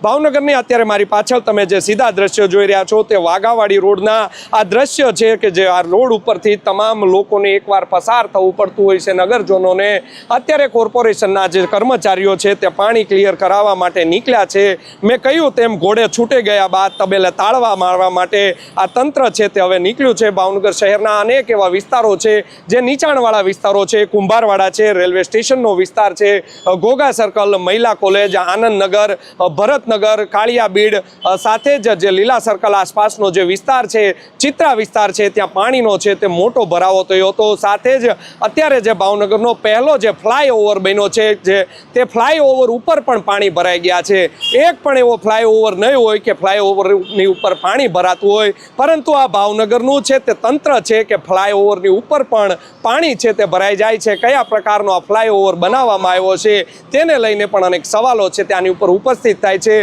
ભાવનગરની અત્યારે મારી પાછળ તમે જે સીધા દ્રશ્યો જોઈ રહ્યા છો તે વાઘાવાડી રોડના આ દ્રશ્ય છે કે જે આ રોડ ઉપરથી તમામ લોકોને એકવાર પસાર થવું પડતું હોય છે નગરજનોને। અત્યારે કોર્પોરેશનના જે કર્મચારીઓ છે તે પાણી ક્લિયર કરાવવા માટે નીકળ્યા છે। મેં કહ્યું તેમ ઘોડે છૂટે ગયા બાદ તબેલે તાળવા મારવા માટે આ તંત્ર છે તે હવે નીકળ્યું છે। ભાવનગર શહેરના અનેક એવા વિસ્તારો છે જે નીચાણવાળા વિસ્તારો છે, કુંભારવાડા છે, રેલવે સ્ટેશનનો વિસ્તાર છે, ઘોઘા સર્કલ, મહિલા કોલેજ, આનંદનગર, ભરતનગર, કાળિયાબીડ, સાથે જ જે લીલા સર્કલ આસપાસનો જે વિસ્તાર છે, ચિત્રા વિસ્તાર છે, ત્યાં પાણીનો છે તે મોટો ભરાવો થયો હતો। સાથે જ અત્યારે જે ભાવનગરનો પહેલો જે ફ્લાયઓવર બન્યો છે તે ફ્લાયઓવર ઉપર પણ પાણી ભરાઈ ગયા છે। એક પણ એવો ફ્લાયઓવર નહીં હોય કે ફ્લાયઓવરની ઉપર પાણી ભરાતું હોય, પરંતુ આ ભાવનગરનું છે તે તંત્ર છે કે ફ્લાયઓવરની ઉપર પણ પાણી છે તે ભરાઈ જાય છે। કયા પ્રકારનો આ ફ્લાયઓવર બનાવવામાં આવ્યો છે તેને લઈને પણ અનેક સવાલો છે ત્યાંની ઉપર ઉપસ્થિત થાય છે।